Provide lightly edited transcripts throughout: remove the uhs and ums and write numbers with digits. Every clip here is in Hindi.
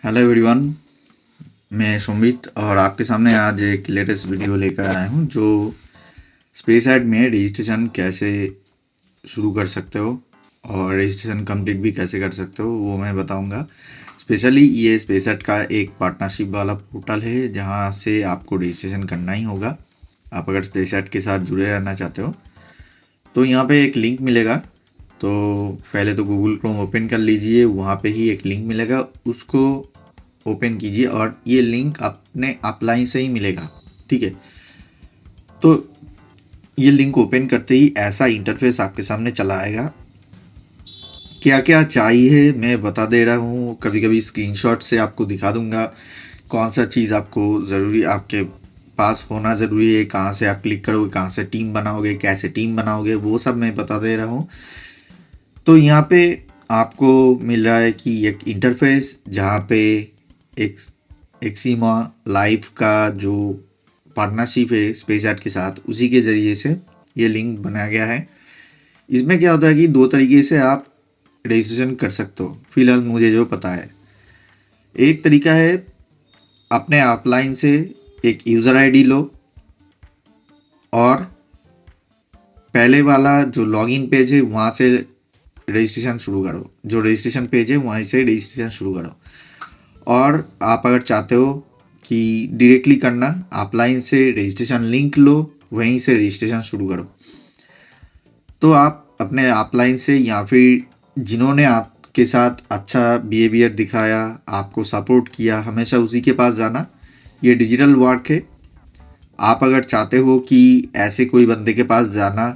Hello everyone. मैं सुमित और आपके सामने आज एक लेटेस्ट वीडियो लेकर आया हूं जो स्पेस ऐड में रजिस्ट्रेशन कैसे शुरू कर सकते हो और रजिस्ट्रेशन कंप्लीट भी कैसे कर सकते हो वो मैं बताऊंगा। स्पेशली ये स्पेस ऐड का एक पार्टनरशिप वाला पोर्टल है जहां से आपको रजिस्ट्रेशन करना ही होगा। आप अगर स्पेस ऐड के साथ जुड़े रहना चाहते हो तो यहाँ पे एक लिंक मिलेगा। तो पहले तो गूगल क्रोम ओपन कर लीजिए, वहाँ पे ही एक लिंक मिलेगा, उसको ओपन कीजिए और ये लिंक अपने अपलाइन से ही मिलेगा। ठीक है, तो ये लिंक ओपन करते ही ऐसा इंटरफेस आपके सामने चला आएगा। क्या क्या चाहिए मैं बता दे रहा हूँ, कभी कभी स्क्रीनशॉट से आपको दिखा दूंगा कौन सा चीज़ आपको ज़रूरी आपके पास होना ज़रूरी है, कहाँ से आप क्लिक करोगे, कहाँ से टीम बनाओगे, कैसे टीम बनाओगे, वो सब मैं बता दे रहा हूँ। तो यहाँ पे आपको मिल रहा है कि एक इंटरफेस जहाँ पे एक एक्सीमा लाइफ का जो पार्टनरशिप है स्पेस ऐड के साथ, उसी के ज़रिए से ये लिंक बनाया गया है। इसमें क्या होता है कि दो तरीके से आप रजिस्ट्रेशन कर सकते हो, फिलहाल मुझे जो पता है। एक तरीका है अपने ऑफलाइन से एक यूज़र आईडी लो और पहले वाला जो लॉगिन पेज है वहाँ से रजिस्ट्रेशन शुरू करो, जो रजिस्ट्रेशन पेज है वहीं से रजिस्ट्रेशन शुरू करो। और आप अगर चाहते हो कि डायरेक्टली करना, ऑफलाइन से रजिस्ट्रेशन लिंक लो, वहीं से रजिस्ट्रेशन शुरू करो। तो आप अपने ऑफलाइन से या फिर जिन्होंने आपके साथ अच्छा बिहेवियर दिखाया, आपको सपोर्ट किया, हमेशा उसी के पास जाना। ये डिजिटल वर्क है। आप अगर चाहते हो कि ऐसे कोई बंदे के पास जाना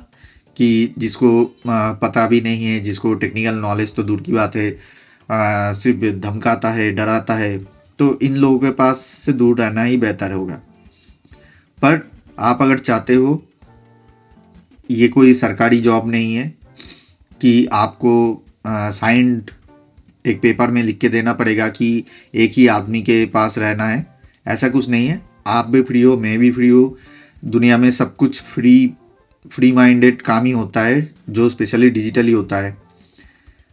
कि जिसको पता भी नहीं है, जिसको टेक्निकल नॉलेज तो दूर की बात है, सिर्फ धमकाता है, डराता है, तो इन लोगों के पास से दूर रहना ही बेहतर होगा। पर आप अगर चाहते हो, ये कोई सरकारी जॉब नहीं है कि आपको साइंड एक पेपर में लिख के देना पड़ेगा कि एक ही आदमी के पास रहना है, ऐसा कुछ नहीं है। आप भी फ्री हो, मैं भी फ्री हूँ। दुनिया में सब कुछ फ्री माइंडेड काम ही होता है जो स्पेशली डिजिटली होता है।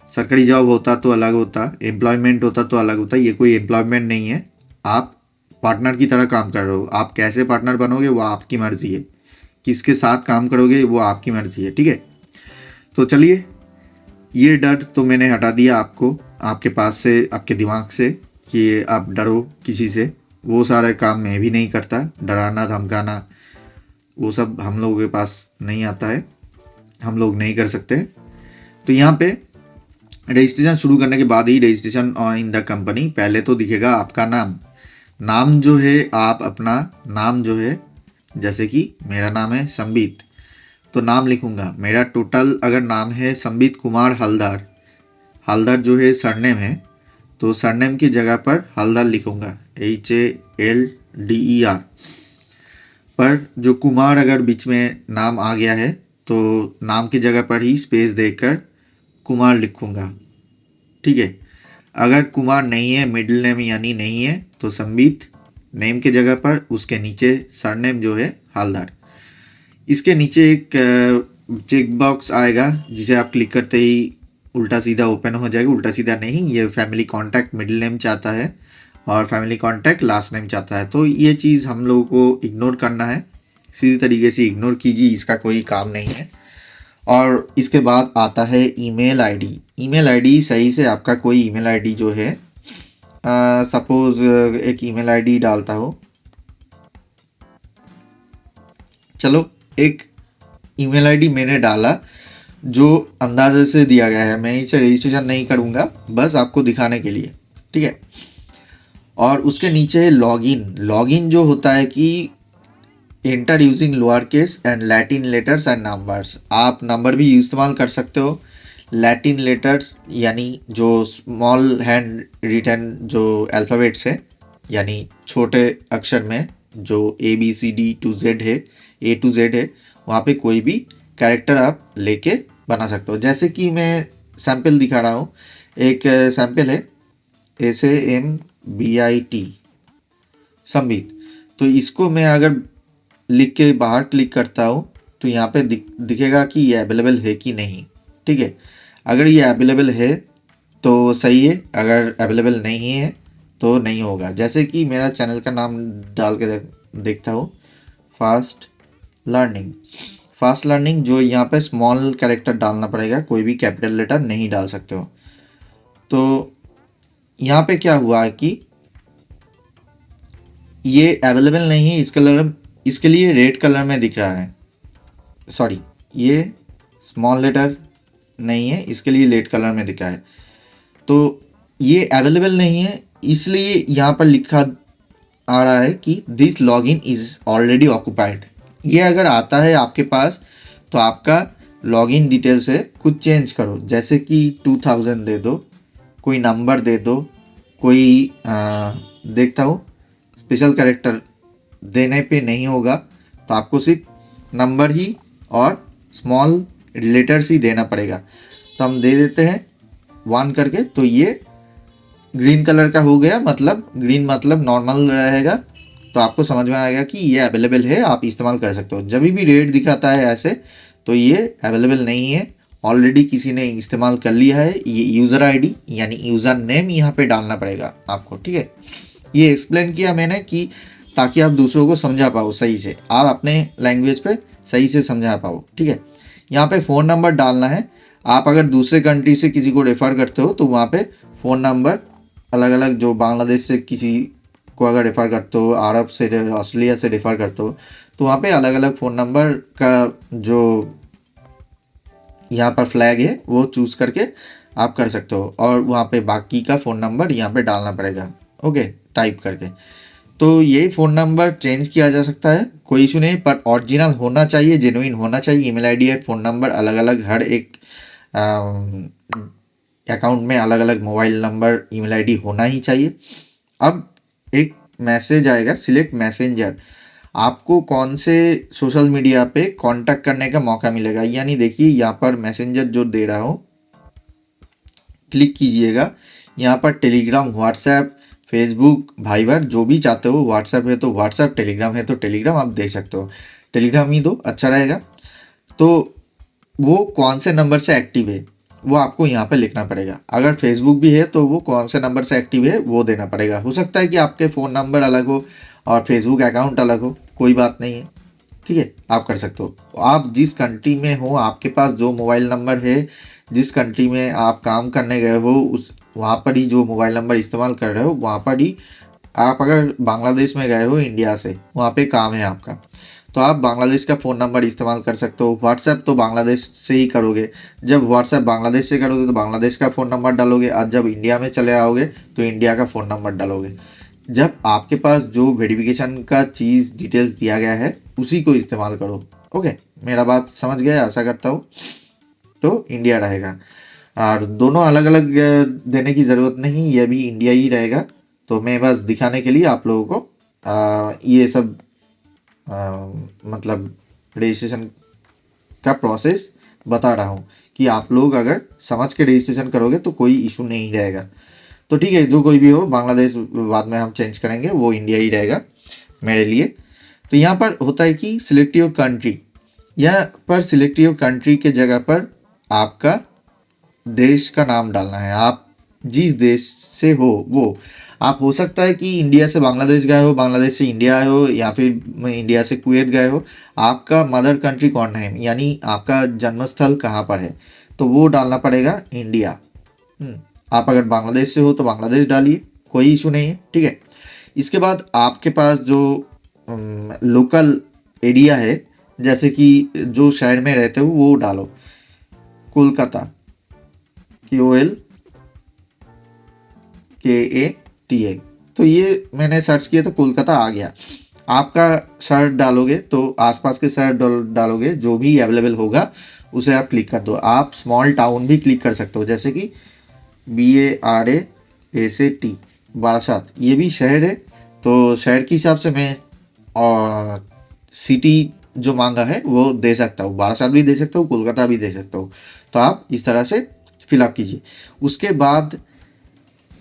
सरकारी जॉब होता तो अलग होता, एम्प्लॉयमेंट होता तो अलग होता। ये कोई एम्प्लॉयमेंट नहीं है, आप पार्टनर की तरह काम कर रहे हो। आप कैसे पार्टनर बनोगे वो आपकी मर्जी है, किसके साथ काम करोगे वो आपकी मर्जी है। ठीक है, तो चलिए, ये डर तो मैंने हटा दिया आपको, आपके पास से, आपके दिमाग से कि आप डरो किसी से। वो सारे काम मैं भी नहीं करता, डराना धमकाना वो सब हम लोगों के पास नहीं आता है, हम लोग नहीं कर सकते। तो यहाँ पे रजिस्ट्रेशन शुरू करने के बाद ही रजिस्ट्रेशन इन द कंपनी, पहले तो दिखेगा आपका नाम जो है, आप अपना नाम जो है, जैसे कि मेरा नाम है संबित, तो नाम लिखूंगा। मेरा टोटल अगर नाम है संबित कुमार हलदर, हलदर जो है सरनेम है, तो सरनेम की जगह पर हलदर लिखूंगा, HALDER। पर जो कुमार अगर बीच में नाम आ गया है तो नाम की जगह पर ही स्पेस देकर कुमार लिखूंगा। ठीक है, अगर कुमार नहीं है, मिडिल नेम यानी नहीं है, तो संबित नेम के जगह पर उसके नीचे सरनेम जो है हलदर। इसके नीचे एक चेक बॉक्स आएगा जिसे आप क्लिक करते ही उल्टा सीधा ओपन हो जाएगा। उल्टा सीधा नहीं, ये फैमिली कॉन्टैक्ट मिडिल नेम चाहता है और फैमिली कॉन्टैक्ट लास्ट नेम चाहता है। तो ये चीज़ हम लोगों को इग्नोर करना है, सीधी तरीके से इग्नोर कीजिए, इसका कोई काम नहीं है। और इसके बाद आता है ईमेल आईडी। ईमेल आईडी सही से आपका कोई ईमेल आईडी जो है, सपोज एक ईमेल आईडी डालता हो, चलो एक ईमेल आईडी मैंने डाला जो अंदाजे से दिया गया है, मैं इसे रजिस्ट्रेशन नहीं करूँगा, बस आपको दिखाने के लिए। ठीक है, और उसके नीचे है लॉगिन। लॉगिन जो होता है कि enter using lower case and Latin letters and numbers. आप नंबर भी इस्तेमाल कर सकते हो, लैटिन लेटर्स यानी जो स्मॉल हैंड रिटन जो अल्फ़ाबेट्स है, यानी छोटे अक्षर में जो ABCD to Z है, A to Z है, वहाँ पे कोई भी कैरेक्टर आप लेके बना सकते हो। जैसे कि मैं सैम्पल दिखा रहा हूँ, एक सैम्पल है SAMBIT संबित। तो इसको मैं अगर लिख के बाहर क्लिक करता हूँ तो यहाँ पे दिखेगा कि ये अवेलेबल है कि नहीं। ठीक है, अगर ये अवेलेबल है तो सही है, अगर अवेलेबल नहीं है तो नहीं होगा। जैसे कि मेरा चैनल का नाम डाल के देखता हूँ, फास्ट लर्निंग। फास्ट लर्निंग जो यहाँ पे स्मॉल कैरेक्टर डालना पड़ेगा, कोई भी कैपिटल लेटर नहीं डाल सकते हो। तो यहाँ पे क्या हुआ है कि ये अवेलेबल नहीं है, इसके लिए रेड कलर में दिख रहा है। सॉरी, ये स्मॉल लेटर नहीं है, इसके लिए रेड कलर में दिख रहा है। तो ये अवेलेबल नहीं है, इसलिए यहाँ पर लिखा आ रहा है कि this login is already occupied. ये अगर आता है आपके पास तो आपका लॉगिन डिटेल्स है, कुछ चेंज करो। जैसे कि 2000 दे दो, कोई नंबर दे दो, कोई देखता हूँ स्पेशल कैरेक्टर देने पे नहीं होगा, तो आपको सिर्फ नंबर ही और स्मॉल लेटर्स ही देना पड़ेगा। तो हम दे देते हैं 1 करके, तो ये ग्रीन कलर का हो गया, मतलब ग्रीन मतलब नॉर्मल रहेगा। तो आपको समझ में आएगा कि ये अवेलेबल है, आप इस्तेमाल कर सकते हो। जब भी रेड दिखाता है ऐसे, तो ये अवेलेबल नहीं है, ऑलरेडी किसी ने इस्तेमाल कर लिया है। ये यूज़र आईडी यानी यूज़र नेम यहाँ पे डालना पड़ेगा आपको, ठीक है। ये एक्सप्लेन किया मैंने कि ताकि आप दूसरों को समझा पाओ सही से, आप अपने लैंग्वेज पे सही से समझा पाओ, ठीक है। यहाँ पे फ़ोन नंबर डालना है। आप अगर दूसरे कंट्री से किसी को रेफ़र करते हो तो वहाँ पे फ़ोन नंबर अलग अलग, जो बांग्लादेश से किसी को अगर रेफ़र करते हो, अरब से, ऑस्ट्रेलिया से रेफ़र करते हो, तो वहाँ पे अलग अलग फ़ोन नंबर का जो यहाँ पर फ्लैग है वो चूज़ करके आप कर सकते हो, और वहाँ पे बाकी का फ़ोन नंबर यहाँ पे डालना पड़ेगा, ओके, टाइप करके। तो यही फ़ोन नंबर चेंज किया जा सकता है, कोई इशू नहीं, पर ओरिजिनल होना चाहिए, जेन्युइन होना चाहिए। ईमेल आईडी है, फ़ोन नंबर अलग अलग, हर एक अकाउंट में अलग अलग मोबाइल नंबर, ईमेल आईडी होना ही चाहिए। अब एक मैसेज आएगा, सिलेक्ट मैसेंजर। आपको कौन से सोशल मीडिया पे कांटेक्ट करने का मौका मिलेगा, यानी देखिए यहाँ पर मैसेंजर जो दे रहा हूँ, क्लिक कीजिएगा। यहाँ पर टेलीग्राम, व्हाट्सएप, फेसबुक, वाइबर, जो भी चाहते हो। व्हाट्सएप है तो व्हाट्सएप, टेलीग्राम है तो टेलीग्राम आप देख सकते हो। टेलीग्राम ही दो, अच्छा रहेगा। तो वो कौन से नंबर से एक्टिव है वो आपको यहाँ पे लिखना पड़ेगा। अगर फेसबुक भी है तो वो कौन से नंबर से एक्टिव है वो देना पड़ेगा। हो सकता है कि आपके फ़ोन नंबर अलग हो और फेसबुक अकाउंट अलग हो, कोई बात नहीं है, ठीक है, आप कर सकते हो। आप जिस कंट्री में हो, आपके पास जो मोबाइल नंबर है, जिस कंट्री में आप काम करने गए हो, उस वहाँ पर ही जो मोबाइल नंबर इस्तेमाल कर रहे हो वहाँ पर ही। आप अगर बांग्लादेश में गए हो इंडिया से, वहाँ पे काम है आपका, तो आप बांग्लादेश का फ़ोन नंबर इस्तेमाल कर सकते हो। व्हाट्सएप तो बांग्लादेश से ही करोगे, जब व्हाट्सएप बांग्लादेश से करोगे तो बांग्लादेश का फ़ोन नंबर डालोगे, आज जब इंडिया में चले आओगे तो इंडिया का फ़ोन नंबर डालोगे। जब आपके पास जो वेरिफिकेशन का चीज़ डिटेल्स दिया गया है उसी को इस्तेमाल करो, ओके। मेरा बात समझ गए आशा करता हूँ। तो इंडिया रहेगा, और दोनों अलग अलग देने की ज़रूरत नहीं, यह भी इंडिया ही रहेगा। तो मैं बस दिखाने के लिए आप लोगों को ये सब मतलब रजिस्ट्रेशन का प्रोसेस बता रहा हूँ कि आप लोग अगर समझ के रजिस्ट्रेशन करोगे तो कोई इशू नहीं रहेगा। तो ठीक है, जो कोई भी हो, बांग्लादेश बाद में हम चेंज करेंगे, वो इंडिया ही रहेगा मेरे लिए। तो यहाँ पर होता है कि सिलेक्ट योर कंट्री, यहाँ पर सिलेक्ट योर कंट्री के जगह पर आपका देश का नाम डालना है। आप जिस देश से हो वो, आप हो सकता है कि इंडिया से बांग्लादेश गए हो, बांग्लादेश से इंडिया आए हो, या फिर इंडिया से कुवैत गए हो। आपका मदर कंट्री कौन है, यानी आपका जन्मस्थल कहाँ पर है, तो वो डालना पड़ेगा इंडिया। आप अगर बांग्लादेश से हो तो बांग्लादेश डालिए, कोई इशू नहीं है, ठीक है। इसके बाद आपके पास जो लोकल एरिया है, जैसे कि जो शहर में रहते हो वो डालो। कोलकाता, KOLKATA, तो ये मैंने सर्च किया तो कोलकाता आ गया। आपका शहर डालोगे तो आसपास के शहर डालोगे, जो भी अवेलेबल होगा उसे आप क्लिक कर दो। आप स्मॉल टाउन भी क्लिक कर सकते हो, जैसे कि BARASAT, बारासात, ये भी शहर है। तो शहर के हिसाब से मैं और सिटी जो मांगा है वो दे सकता हूँ, बारासात भी दे सकता हूँ, कोलकाता भी दे सकता हूँ। तो आप इस तरह से फिलअप कीजिए। उसके बाद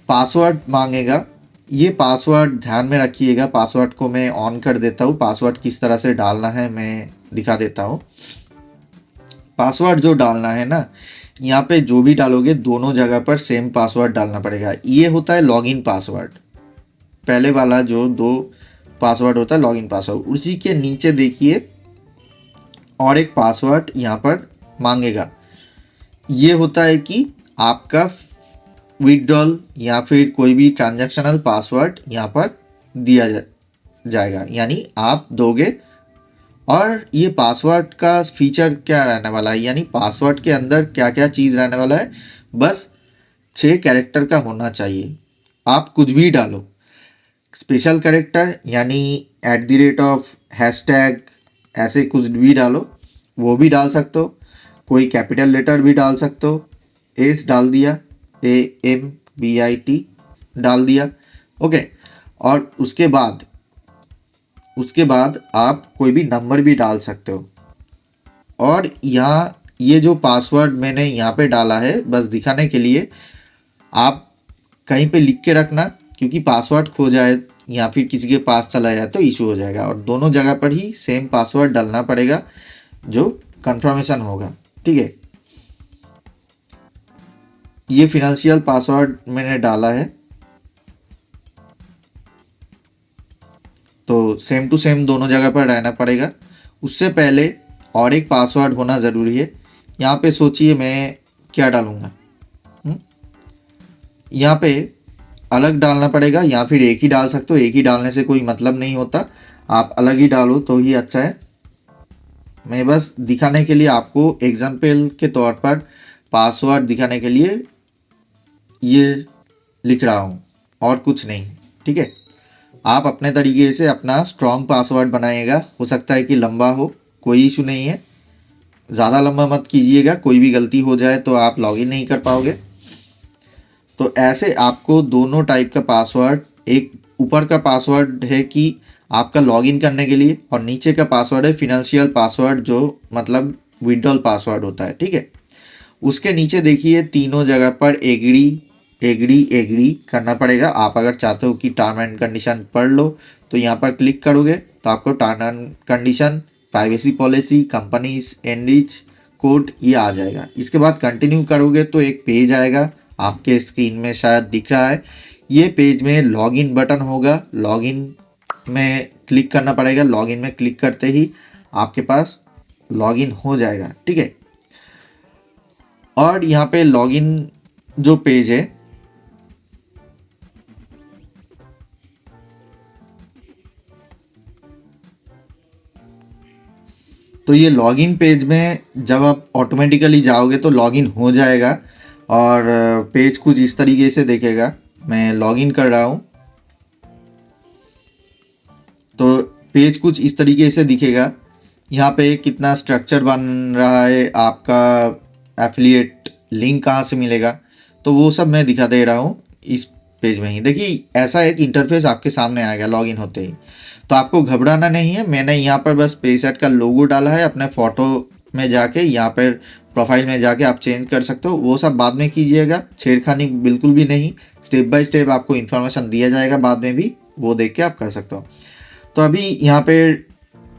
पासवर्ड मांगेगा, ये पासवर्ड ध्यान में रखिएगा। पासवर्ड को मैं ऑन कर देता हूँ। पासवर्ड किस तरह से डालना है मैं दिखा देता हूँ। पासवर्ड जो डालना है ना, यहाँ पे जो भी डालोगे दोनों जगह पर सेम पासवर्ड डालना पड़ेगा। ये होता है लॉगिन पासवर्ड, पहले वाला जो 2 पासवर्ड होता है लॉगिन पासवर्ड, उसी के नीचे देखिए और एक पासवर्ड यहाँ पर मांगेगा। ये होता है कि आपका विथड्रॉल या फिर कोई भी ट्रांजैक्शनल पासवर्ड यहाँ पर दिया जाएगा, यानी आप दोगे। और ये पासवर्ड का फीचर क्या रहने वाला है, यानी पासवर्ड के अंदर क्या क्या चीज़ रहने वाला है, बस 6 कैरेक्टर का होना चाहिए। आप कुछ भी डालो, स्पेशल कैरेक्टर यानी @ हैशटैग ऐसे कुछ भी डालो, वो भी डाल सकते हो। कोई कैपिटल लेटर भी डाल सकते हो, एस डाल दिया, AMBIT डाल दिया, ओके। और उसके बाद आप कोई भी नंबर भी डाल सकते हो। और यहाँ ये जो पासवर्ड मैंने यहाँ पे डाला है बस दिखाने के लिए, आप कहीं पे लिख के रखना, क्योंकि पासवर्ड खो जाए या फिर किसी के पास चला जाए तो इशू हो जाएगा। और दोनों जगह पर ही सेम पासवर्ड डालना पड़ेगा जो कंफर्मेशन होगा, ठीक है। ये फिनेंशियल पासवर्ड मैंने डाला है, तो सेम टू सेम दोनों जगह पर रहना पड़ेगा। उससे पहले और एक पासवर्ड होना ज़रूरी है। यहाँ पे सोचिए मैं क्या डालूँगा, यहाँ पे अलग डालना पड़ेगा या फिर एक ही डाल सकते हो। एक ही डालने से कोई मतलब नहीं होता, आप अलग ही डालो तो ही अच्छा है। मैं बस दिखाने के लिए आपको एग्जाम्पल के तौर पर पासवर्ड दिखाने के लिए ये लिख रहा हूँ और कुछ नहीं, ठीक है। आप अपने तरीके से अपना स्ट्रॉन्ग पासवर्ड बनाइएगा, हो सकता है कि लंबा हो, कोई इशू नहीं है। ज़्यादा लंबा मत कीजिएगा, कोई भी गलती हो जाए तो आप लॉगिन नहीं कर पाओगे। तो ऐसे आपको दोनों टाइप का पासवर्ड, एक ऊपर का पासवर्ड है कि आपका लॉगिन करने के लिए, और नीचे का पासवर्ड है फिनेंशियल पासवर्ड जो मतलब विड्रॉल पासवर्ड होता है, ठीक है। उसके नीचे देखिए तीनों जगह पर एग्री करना पड़ेगा। आप अगर चाहते हो कि टर्म एंड कंडीशन पढ़ लो तो यहाँ पर क्लिक करोगे तो आपको term and condition, privacy policy, companies enrich code ये आ जाएगा। इसके बाद कंटिन्यू करोगे तो एक पेज आएगा, आपके स्क्रीन में शायद दिख रहा है। ये पेज में लॉगिन बटन होगा, लॉगिन में क्लिक करना पड़ेगा। लॉगिन में क्लिक करते ही आपके पास लॉगिन हो जाएगा, ठीक है। और यहाँ पे लॉगिन जो पेज है, तो ये लॉगिन पेज में जब आप ऑटोमेटिकली जाओगे तो लॉगिन हो जाएगा और पेज कुछ इस तरीके से दिखेगा। मैं लॉगिन कर रहा हूँ तो पेज कुछ इस तरीके से दिखेगा। यहाँ पे कितना स्ट्रक्चर बन रहा है, आपका एफिलिएट लिंक कहाँ से मिलेगा, तो वो सब मैं दिखा दे रहा हूँ इस पेज में ही। देखिए ऐसा एक इंटरफेस आपके सामने आएगा लॉगिन होते ही, तो आपको घबराना नहीं है। मैंने यहाँ पर बस पेसेट का लोगो डाला है, अपने फ़ोटो में जाके यहाँ पर प्रोफाइल में जाके आप चेंज कर सकते हो, वो सब बाद में कीजिएगा, छेड़खानी बिल्कुल भी नहीं। स्टेप बाय स्टेप आपको इन्फॉर्मेशन दिया जाएगा बाद में भी, वो देख के आप कर सकते हो। तो अभी यहाँ पे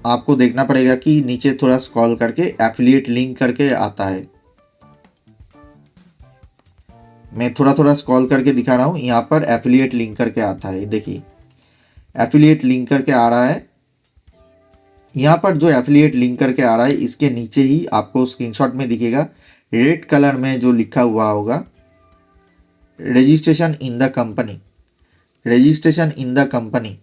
आपको देखना पड़ेगा कि नीचे थोड़ा स्क्रॉल करके एफिलिएट लिंक करके आता है। मैं थोड़ा स्क्रॉल करके दिखा रहा हूँ, यहाँ पर एफिलिएट लिंक करके आता है। देखिए एफिलिएट लिंक करके आ रहा है। यहाँ पर जो एफिलिएट लिंक करके आ रहा है इसके नीचे ही आपको स्क्रीनशॉट में दिखेगा, रेड कलर में जो लिखा हुआ होगा registration in the company, registration in the company.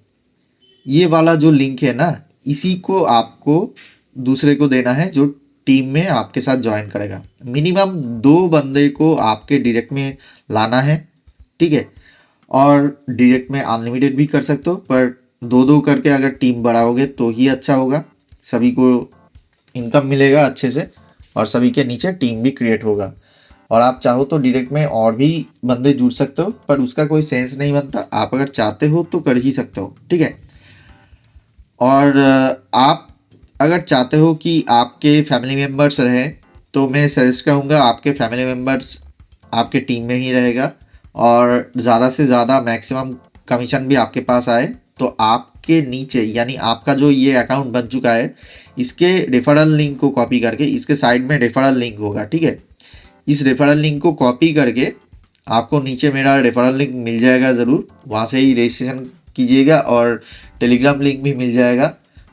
ये वाला जो लिंक है ना, इसी को आपको दूसरे को देना है जो टीम में आपके साथ ज्वाइन करेगा। मिनिमम 2 बंदे को आपके डायरेक्ट में लाना है, ठीक है। और डायरेक्ट में अनलिमिटेड भी कर सकते हो, पर 2-2 करके अगर टीम बढ़ाओगे तो ही अच्छा होगा, सभी को इनकम मिलेगा अच्छे से और सभी के नीचे टीम भी क्रिएट होगा। और आप चाहो तो डायरेक्ट में और भी बंदे जुड़ सकते हो, पर उसका कोई सेंस नहीं बनता। आप अगर चाहते हो तो कर ही सकते हो, ठीक है। और आप अगर चाहते हो कि आपके फैमिली मेम्बर्स रहें तो मैं सजेस्ट करूँगा आपके फैमिली मेम्बर्स आपके टीम में ही रहेगा और ज़्यादा से ज़्यादा मैक्सिमम कमीशन भी आपके पास आए तो आपके नीचे, यानी आपका जो ये अकाउंट बन चुका है, इसके रेफरल लिंक को कॉपी करके इसके साइड में रेफरल लिंक होगा, ठीक है। इस रेफरल लिंक को कॉपी करके आपको नीचे मेरा रेफरल लिंक मिल जाएगा ज़रूर, वहाँ से ही रजिस्ट्रेशन कीजिएगा और टेलीग्राम लिंक भी मिल जाएगा,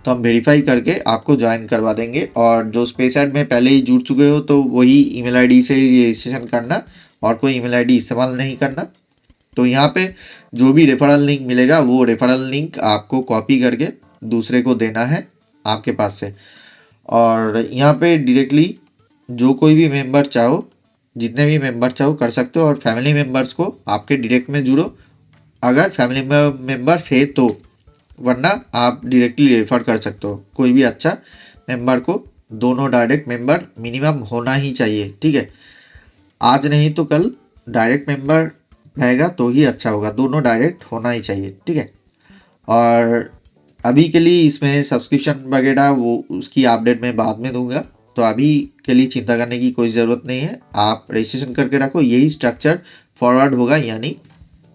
तो हम वेरीफाई करके आपको ज्वाइन करवा देंगे। और जो स्पेस ऐड में पहले ही जुड़ चुके हो तो वही ईमेल आईडी से रजिस्ट्रेशन करना और कोई ईमेल आईडी इस्तेमाल नहीं करना। तो यहाँ पे जो भी रेफरल लिंक मिलेगा वो रेफरल लिंक आपको कॉपी करके दूसरे को देना है आपके पास से। और यहाँ पे डायरेक्टली जो कोई भी मेंबर चाहो, जितने भी मेंबर चाहो कर सकते हो। और फैमिली मेंबर्स को आपके डायरेक्ट में जुड़ो अगर फैमिली मेंबर्स है तो, वरना आप डायरेक्टली रेफर कर सकते हो कोई भी अच्छा मेंबर को। दोनों डायरेक्ट मेंबर मिनिमम होना ही चाहिए, ठीक है। आज नहीं तो कल डायरेक्ट मेंबर रहेगा तो ही अच्छा होगा, दोनों डायरेक्ट होना ही चाहिए, ठीक है। और अभी के लिए इसमें सब्सक्रिप्शन वगैरह वो उसकी अपडेट मैं बाद में दूंगा, तो अभी के लिए चिंता करने की कोई ज़रूरत नहीं है। आप रजिस्ट्रेशन करके रखो, यही स्ट्रक्चर फॉरवर्ड होगा, यानी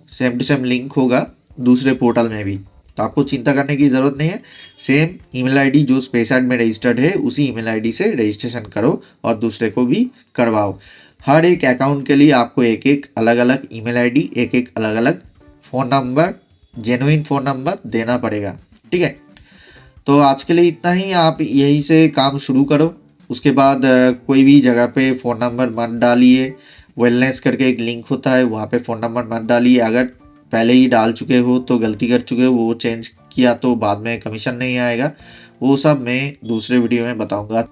सेम टू सेम लिंक होगा दूसरे पोर्टल में भी, तो आपको चिंता करने की ज़रूरत नहीं है। सेम ईमेल आईडी जो स्पेस ऐड में रजिस्टर्ड है उसी ईमेल आईडी से रजिस्ट्रेशन करो और दूसरे को भी करवाओ। हर एक अकाउंट के लिए आपको एक एक अलग अलग ईमेल आईडी, एक एक अलग अलग phone number, genuine phone number देना पड़ेगा, ठीक है। तो आज के लिए इतना ही, आप यही से काम शुरू करो। उसके बाद कोई भी जगह पे फ़ोन नंबर मत डालिए, वेलनेस करके एक लिंक होता है वहाँ पे फ़ोन नंबर मत डालिए। अगर पहले ही डाल चुके हो तो गलती कर चुके हो, वो चेंज किया तो बाद में कमीशन नहीं आएगा, वो सब मैं दूसरे वीडियो में बताऊंगा।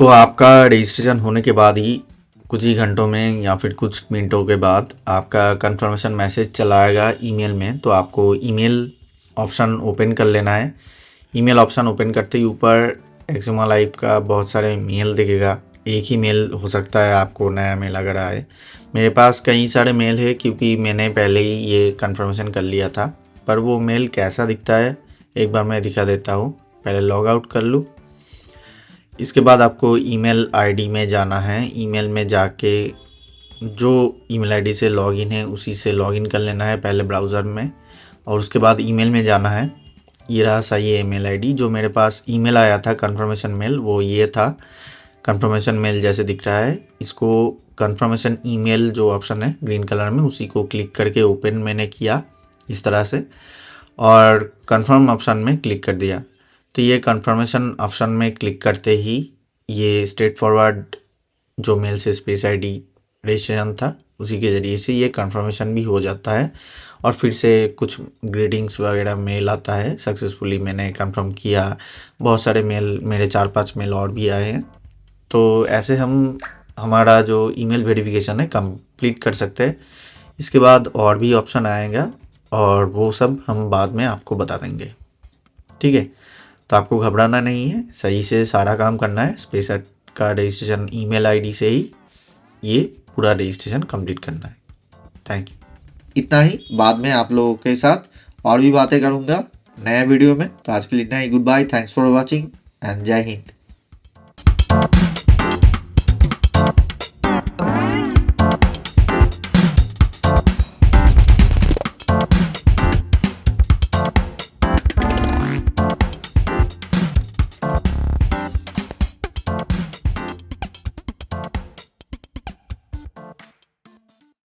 तो आपका रजिस्ट्रेशन होने के बाद ही कुछ ही घंटों में या फिर कुछ मिनटों के बाद आपका कंफर्मेशन मैसेज चला आएगा ईमेल में। तो आपको ईमेल ऑप्शन ओपन कर लेना है। ईमेल ऑप्शन ओपन करते ही ऊपर एक्समा लाइव का बहुत सारे मेल दिखेगा। एक ही मेल हो सकता है आपको नया मेल अगर आए। मेरे पास कई सारे मेल है क्योंकि मैंने पहले ही ये कंफर्मेशन कर लिया था, पर वो मेल कैसा दिखता है एक बार मैं दिखा देता हूँ। पहले लॉग आउट कर लूँ, इसके बाद आपको ईमेल आईडी में जाना है। ईमेल में जाके जो ईमेल आईडी से लॉगिन है उसी से लॉगिन कर लेना है पहले ब्राउज़र में, और उसके बाद ईमेल में जाना है। ये रहा सही ईमेल आईडी, जो मेरे पास ईमेल आया था कंफर्मेशन मेल वो ये था। कंफर्मेशन मेल जैसे दिख रहा है, इसको कंफर्मेशन ईमेल जो ऑप्शन है ग्रीन कलर में उसी को क्लिक करके ओपन मैंने किया इस तरह से, और कंफर्म ऑप्शन में क्लिक कर दिया। तो ये कंफर्मेशन ऑप्शन में क्लिक करते ही ये स्ट्रेट फॉरवर्ड जो मेल से स्पेस आईडी रजिस्ट्रेशन था उसी के ज़रिए से ये कंफर्मेशन भी हो जाता है। और फिर से कुछ ग्रीटिंग्स वगैरह मेल आता है, सक्सेसफुली मैंने कंफर्म किया। बहुत सारे मेल, मेरे 4-5 मेल और भी आए हैं। तो ऐसे हम हमारा जो ईमेल वेरिफिकेशन है कंप्लीट कर सकते हैं। इसके बाद और भी ऑप्शन आएगा और वो सब हम बाद में आपको बता देंगे, ठीक है। तो आपको घबराना नहीं है, सही से सारा काम करना है। स्पेस ऐड का रजिस्ट्रेशन ईमेल आईडी से ही ये पूरा रजिस्ट्रेशन कंप्लीट करना है। Thank you. इतना ही, बाद में आप लोगों के साथ और भी बातें करूँगा नए वीडियो में। तो आज के लिए इतना ही, good bye, thanks for watching and जय हिंद।